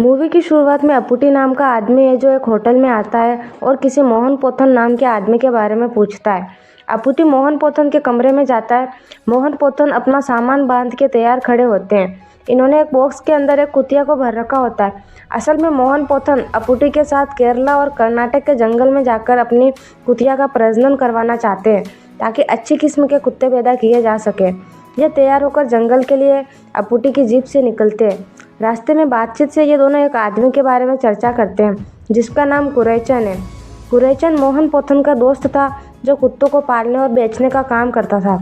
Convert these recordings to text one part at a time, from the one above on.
Movie की शुरुआत में अपुटी नाम का आदमी है जो एक होटल में आता है और किसी मोहन पोथन नाम के आदमी के बारे में पूछता है। अपुटी मोहन पोथन के कमरे में जाता है। मोहन पोथन अपना सामान बांध के तैयार खड़े होते हैं। इन्होंने एक बॉक्स के अंदर एक कुतिया को भर रखा होता है। असल में मोहन पोथन अपुटी के साथ केरला और कर्नाटक के जंगल में जाकर अपनी कुतिया का प्रजनन करवाना चाहते हैं ताकि अच्छी किस्म के कुत्ते पैदा किए जा सके। ये तैयार होकर जंगल के लिए अपुटी की जीप से निकलते हैं। रास्ते में बातचीत से ये दोनों एक आदमी के बारे में चर्चा करते हैं जिसका नाम कुरैचन है। कुरैचन मोहन पोथन का दोस्त था जो कुत्तों को पालने और बेचने का काम करता था।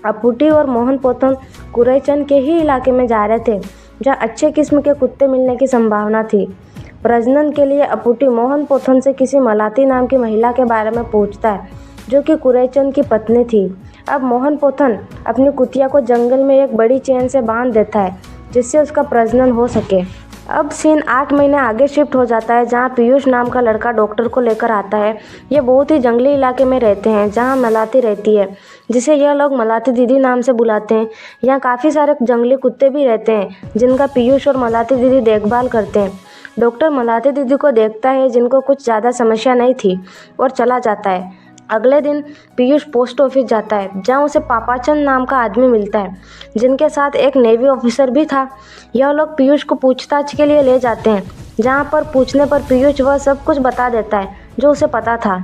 अपुटी और मोहन पोथन कुरैचन के ही इलाके में जा रहे थे जहाँ अच्छे किस्म के कुत्ते मिलने की संभावना थी। प्रजनन के लिए अपुटी मोहन पोथन से किसी मलाती नाम की महिला के बारे में पूछता है जो कि कुरैचन की पत्नी थी। अब मोहन पोथन अपनी कुतिया को जंगल में एक बड़ी चेन से बांध देता है जिससे उसका प्रजनन हो सके। अब सीन 8 महीने आगे शिफ्ट हो जाता है जहां पीयूष नाम का लड़का डॉक्टर को लेकर आता है। ये बहुत ही जंगली इलाके में रहते हैं जहां मलाती रहती है जिसे यह लोग मलाती दीदी नाम से बुलाते हैं। यहाँ काफ़ी सारे जंगली कुत्ते भी रहते हैं जिनका पीयूष और मलाती दीदी देखभाल करते हैं। डॉक्टर मलाती दीदी को देखता है जिनको कुछ ज़्यादा समस्या नहीं थी और चला जाता है। अगले दिन पीयूष पोस्ट ऑफिस जाता है जहां उसे पापाचंद नाम का आदमी मिलता है जिनके साथ एक नेवी ऑफिसर भी था। यह लोग पीयूष को पूछताछ के लिए ले जाते हैं जहां पर पूछने पर पीयूष वह सब कुछ बता देता है जो उसे पता था।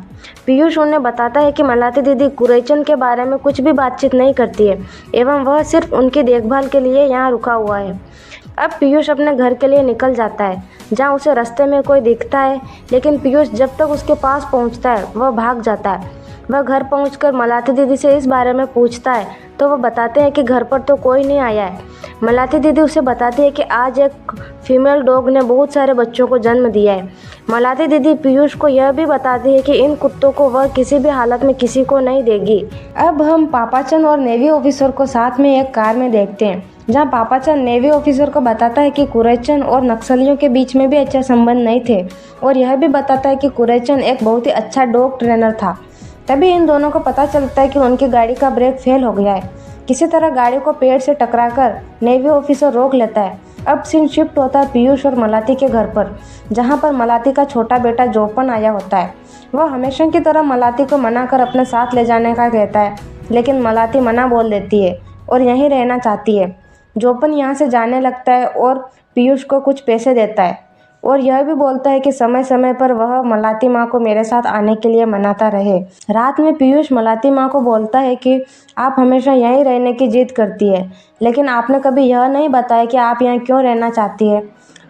पीयूष उन्हें बताता है कि मलाती दीदी कुरैचन के बारे में कुछ भी बातचीत नहीं करती है एवं वह सिर्फ उनकी देखभाल के लिए यहाँ रुका हुआ है। अब पीयूष अपने घर के लिए निकल जाता है जहाँ उसे रास्ते में कोई दिखता है, लेकिन पीयूष जब तक उसके पास पहुँचता है वह भाग जाता है। वह घर पहुंचकर मलाती दीदी से इस बारे में पूछता है तो वह बताते हैं कि घर पर तो कोई नहीं आया है। मलाती दीदी उसे बताती है कि आज एक फीमेल डॉग ने बहुत सारे बच्चों को जन्म दिया है। मलाती दीदी पीयूष को यह भी बताती है कि इन कुत्तों को वह किसी भी हालत में किसी को नहीं देगी। अब हम पापाचंद और नेवी ऑफिसर को साथ में एक कार में देखते हैं जहां पापाचंद नेवी ऑफिसर को बताता है कि कुरैचन और नक्सलियों के बीच में भी अच्छा संबंध नहीं थे और यह भी बताता है कि कुरैचन एक बहुत ही अच्छा डॉग ट्रेनर था। तभी इन दोनों को पता चलता है कि उनकी गाड़ी का ब्रेक फेल हो गया है। किसी तरह गाड़ी को पेड़ से टकराकर नेवी ऑफिसर रोक लेता है। अब सीन शिफ्ट होता है पीयूष और मलाती के घर पर जहां पर मलाती का छोटा बेटा जोपन आया होता है। वह हमेशा की तरह मलाती को मना कर अपने साथ ले जाने का कहता है, लेकिन मलाती मना बोल देती है और यहीं रहना चाहती है। जोपन यहाँ से जाने लगता है और पीयूष को कुछ पैसे देता है और यह भी बोलता है कि समय समय पर वह मलाती माँ को मेरे साथ आने के लिए मनाता रहे। रात में पीयूष मलाती माँ को बोलता है कि आप हमेशा यहीं रहने की जिद करती है, लेकिन आपने कभी यह नहीं बताया कि आप यहाँ क्यों रहना चाहती है।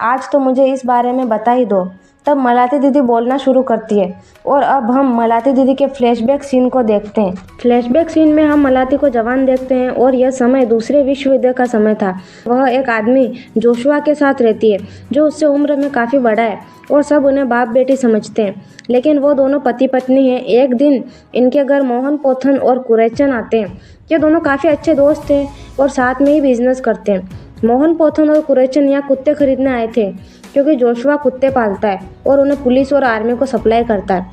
आज तो मुझे इस बारे में बता ही दो। तब मलाती दीदी बोलना शुरू करती है और अब हम मलाती दीदी के फ्लैशबैक सीन को देखते हैं। फ्लैशबैक सीन में हम मलाती को जवान देखते हैं और यह समय दूसरे विश्व युद्ध का समय था। वह एक आदमी जोशुआ के साथ रहती है जो उससे उम्र में काफ़ी बड़ा है और सब उन्हें बाप बेटी समझते हैं, लेकिन वो दोनों पति पत्नी हैं। एक दिन इनके घर मोहन पोथन और कुरैचन आते हैं। ये दोनों काफ़ी अच्छे दोस्त थे और साथ में ही बिजनेस करते हैं। मोहन पोथन और कुरैचन यहाँ कुत्ते खरीदने आए थे क्योंकि जोशुआ कुत्ते पालता है और उन्हें पुलिस और आर्मी को सप्लाई करता है।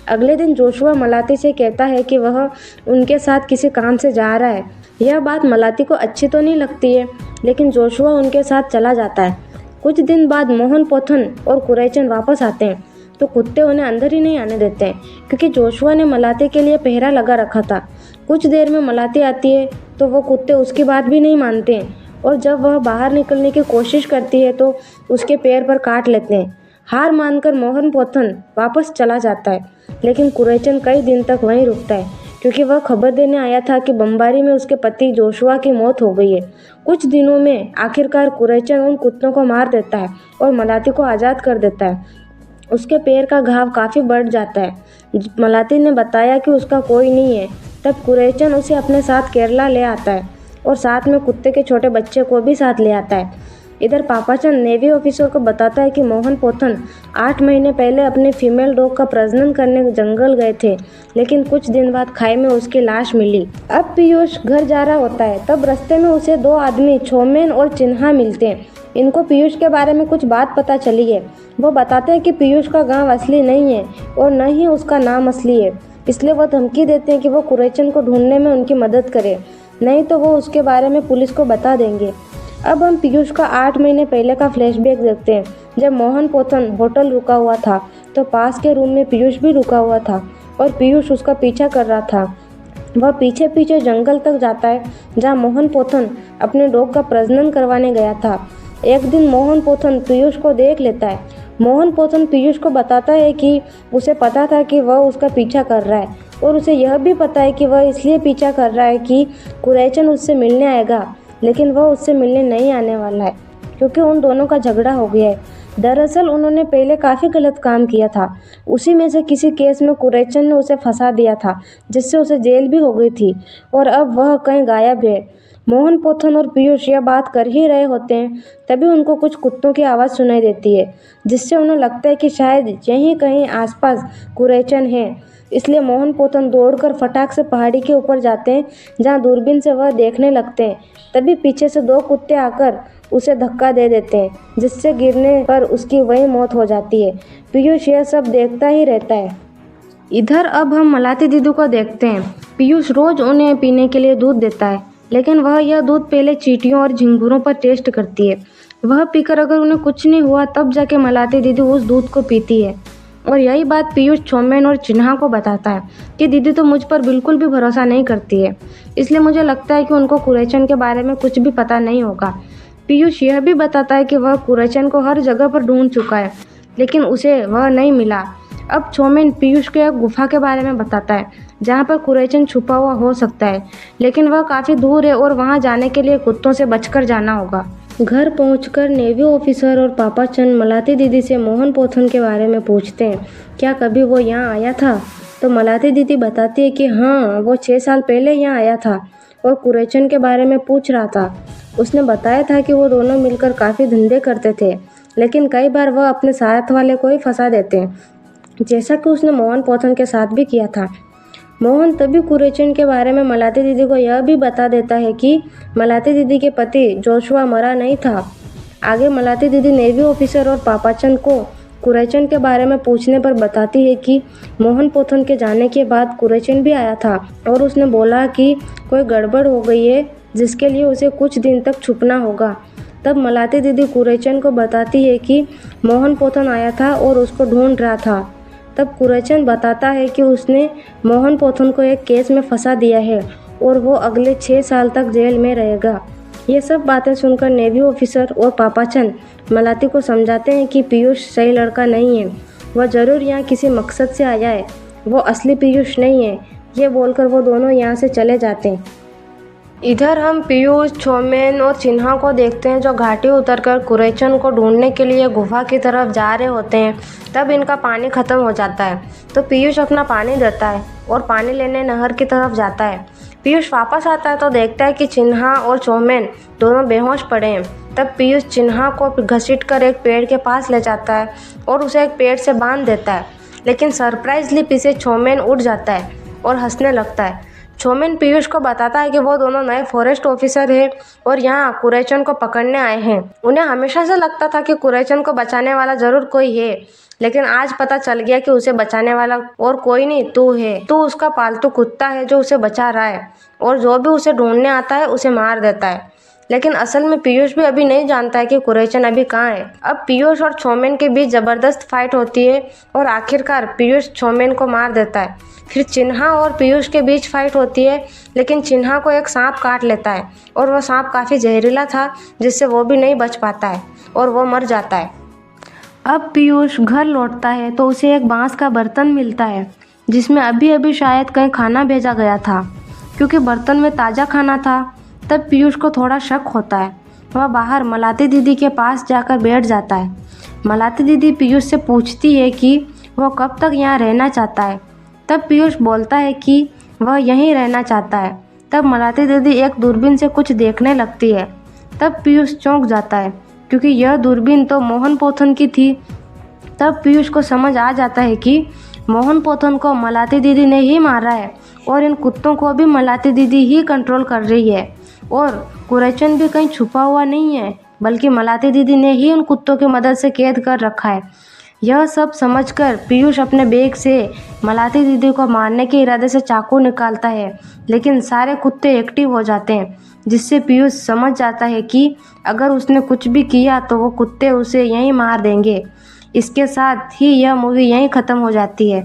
अगले दिन जोशुआ मलाती से कहता है कि वह उनके साथ किसी काम से जा रहा है। यह बात मलाती को अच्छी तो नहीं लगती है, लेकिन जोशुआ उनके साथ चला जाता है। कुछ दिन बाद मोहन पोथन और कुरैचन वापस आते हैं तो कुत्ते उन्हें अंदर ही नहीं आने देते हैं क्योंकि जोशुआ ने मलाती के लिए पहरा लगा रखा था। कुछ देर में मलाती आती है तो वो कुत्ते उसकी बात भी नहीं मानते हैं और जब वह बाहर निकलने की कोशिश करती है तो उसके पैर पर काट लेते हैं। हार मानकर मोहन पोथन वापस चला जाता है, लेकिन कुरैचन कई दिन तक वहीं रुकता है क्योंकि वह खबर देने आया था कि बमबारी में उसके पति जोशुआ की मौत हो गई है। कुछ दिनों में आखिरकार कुरैचन उन कुत्तों को मार देता है और मलाती को आज़ाद कर देता है। उसके पैर का घाव काफ़ी बढ़ जाता है। मलाती ने बताया कि उसका कोई नहीं है। तब कुरैचन उसे अपने साथ केरला ले आता है और साथ में कुत्ते के छोटे बच्चे को भी साथ ले आता है। इधर पापाचंद नेवी ऑफिसर को बताता है कि मोहन पोथन 8 महीने पहले अपने फीमेल डॉग का प्रजनन करने जंगल गए थे, लेकिन कुछ दिन बाद खाई में उसकी लाश मिली। अब पीयूष घर जा रहा होता है, तब रास्ते में उसे 2 आदमी छोमेन और चिन्हा मिलते हैं। इनको पीयूष के बारे में कुछ बात पता चली है। वो बताते हैं कि पीयूष का गाँव असली नहीं है और न ही उसका नाम असली है, इसलिए वो धमकी देते हैं कि वो कुरैचन को ढूंढने में उनकी मदद करे, नहीं तो वो उसके बारे में पुलिस को बता देंगे। अब हम पीयूष का 8 महीने पहले का फ्लैशबैक देखते हैं। जब मोहन पोथन होटल रुका हुआ था तो पास के रूम में पीयूष भी रुका हुआ था और पीयूष उसका पीछा कर रहा था। वह पीछे पीछे जंगल तक जाता है जहाँ मोहन पोथन अपने डॉग का प्रजनन करवाने गया था। एक दिन मोहन पोथन पीयूष को देख लेता है। मोहन पोथन पीयूष को बताता है कि उसे पता था कि वह उसका पीछा कर रहा है और उसे यह भी पता है कि वह इसलिए पीछा कर रहा है कि कुरैचन उससे मिलने आएगा, लेकिन वह उससे मिलने नहीं आने वाला है क्योंकि उन दोनों का झगड़ा हो गया है। दरअसल उन्होंने पहले काफ़ी गलत काम किया था। उसी में से किसी केस में कुरैचन ने उसे फंसा दिया था जिससे उसे जेल भी हो गई थी और अब वह कहीं गायब है। मोहन पोथन और पीयूष यह बात कर ही रहे होते हैं तभी उनको कुछ कुत्तों की आवाज़ सुनाई देती है जिससे उन्हें लगता है कि शायद यहीं कहीं आसपास कुरैचन है। इसलिए मोहन पोथन दौड़कर फटाक से पहाड़ी के ऊपर जाते हैं जहाँ दूरबीन से वह देखने लगते हैं। तभी पीछे से 2 कुत्ते आकर उसे धक्का दे देते हैं जिससे गिरने पर उसकी वहीं मौत हो जाती है। पीयूष यह सब देखता ही रहता है। इधर अब हम मलाती दीदी को देखते हैं। पीयूष रोज़ उन्हें पीने के लिए दूध देता है, लेकिन वह यह दूध पहले चींटियों और झिंगुरों पर टेस्ट करती है। वह पीकर अगर उन्हें कुछ नहीं हुआ तब जाके मलाती दीदी उस दूध को पीती है और यही बात पीयूष चौमेन और चिन्हा को बताता है कि दीदी तो मुझ पर बिल्कुल भी भरोसा नहीं करती है, इसलिए मुझे लगता है कि उनको कुरैचन के बारे में कुछ भी पता नहीं होगा। पीयूष यह भी बताता है कि वह कुरैचन को हर जगह पर ढूंढ चुका है लेकिन उसे वह नहीं मिला। अब चौमेन पीयूष को एक गुफा के बारे में बताता है जहाँ पर कुरैचन छुपा हुआ हो सकता है, लेकिन वह काफ़ी दूर है और वहाँ जाने के लिए कुत्तों से बचकर जाना होगा। घर पहुंचकर नेवी ऑफिसर और पापाचंद मलाती दीदी से मोहन पोथन के बारे में पूछते हैं, क्या कभी वो यहाँ आया था? तो मलाती दीदी बताती है कि हाँ, वो 6 साल पहले यहाँ आया था और कुरैचन के बारे में पूछ रहा था। उसने बताया था कि वो दोनों मिलकर काफ़ी धंधे करते थे, लेकिन कई बार वह अपने साथ वाले को ही फंसा देते हैं, जैसा कि उसने मोहन पोथन के साथ भी किया था। मोहन तभी कुरैचन के बारे में मलाती दीदी को यह भी बता देता है कि मलाती दीदी के पति जोशुआ मरा नहीं था। आगे मलाती दीदी नेवी ऑफिसर और पापाचंद को कुरैचन के बारे में पूछने पर बताती है कि मोहन पोथन के जाने के बाद कुरैचन भी आया था और उसने बोला कि कोई गड़बड़ हो गई है जिसके लिए उसे कुछ दिन तक छुपना होगा। तब मलाती दीदी कुरैचन को बताती है कि मोहन पोथन आया था और उसको ढूंढ रहा था। तब कुरैचन बताता है कि उसने मोहन पोथन को एक केस में फंसा दिया है और वो अगले 6 साल तक जेल में रहेगा। ये सब बातें सुनकर नेवी ऑफिसर और पापाचंद मलाती को समझाते हैं कि पीयूष सही लड़का नहीं है, वह ज़रूर यहाँ किसी मकसद से आया है, वो असली पीयूष नहीं है। ये बोलकर वो दोनों यहाँ से चले जाते हैं। इधर हम पीयूष, चौमेन और चिन्हा को देखते हैं जो घाटी उतरकर कुरैचन को ढूंढने के लिए गुफा की तरफ जा रहे होते हैं। तब इनका पानी ख़त्म हो जाता है तो पीयूष अपना पानी देता है और पानी लेने नहर की तरफ जाता है। पीयूष वापस आता है तो देखता है कि चिन्हा और चौमेन दोनों बेहोश पड़े हैं। तब पीयूष चिन्हा को घसीटकर एक पेड़ के पास ले जाता है और उसे एक पेड़ से बांध देता है, लेकिन सरप्राइजली पीछे चौमेन उठ जाता है और हंसने लगता है। चौमेन पीयूष को बताता है कि वो दोनों नए फॉरेस्ट ऑफिसर हैं और यहाँ कुरैचन को पकड़ने आए हैं। उन्हें हमेशा से लगता था कि कुरैचन को बचाने वाला ज़रूर कोई है, लेकिन आज पता चल गया कि उसे बचाने वाला और कोई नहीं, तू है। तू उसका पालतू कुत्ता है जो उसे बचा रहा है और जो भी उसे ढूंढने आता है उसे मार देता है। लेकिन असल में पीयूष भी अभी नहीं जानता है कि कुरैचन अभी कहाँ है। अब पीयूष और चौमेन के बीच ज़बरदस्त फाइट होती है और आखिरकार पीयूष चौमेन को मार देता है। फिर चिन्हा और पीयूष के बीच फाइट होती है, लेकिन चिन्हा को एक सांप काट लेता है और वह सांप काफ़ी जहरीला था जिससे वो भी नहीं बच पाता है और वो मर जाता है। अब पीयूष घर लौटता है तो उसे एक बांस का बर्तन मिलता है जिसमें अभी अभी शायद कहीं खाना भेजा गया था। क्योंकि बर्तन में ताज़ा खाना था तब पीयूष को थोड़ा शक होता है। वह बाहर मलाती दीदी के पास जाकर बैठ जाता है। मलाती दीदी पीयूष से पूछती है कि वह कब तक यहाँ रहना चाहता है। तब पीयूष बोलता है कि वह यहीं रहना चाहता है। तब मलाती दीदी एक दूरबीन से कुछ देखने लगती है। तब पीयूष चौंक जाता है क्योंकि यह दूरबीन तो मोहन पोथन की थी। तब पीयूष को समझ आ जाता है कि मोहन पोथन को मलाती दीदी ने ही मारा है और इन कुत्तों को भी मलाती दीदी ही कंट्रोल कर रही है और कुरैचन भी कहीं छुपा हुआ नहीं है, बल्कि मलाती दीदी ने ही उन कुत्तों की मदद से कैद कर रखा है। यह सब समझकर पीयूष अपने बैग से मलाती दीदी को मारने के इरादे से चाकू निकालता है, लेकिन सारे कुत्ते एक्टिव हो जाते हैं जिससे पीयूष समझ जाता है कि अगर उसने कुछ भी किया तो वो कुत्ते उसे यहीं मार देंगे। इसके साथ ही यह मूवी यहीं ख़त्म हो जाती है।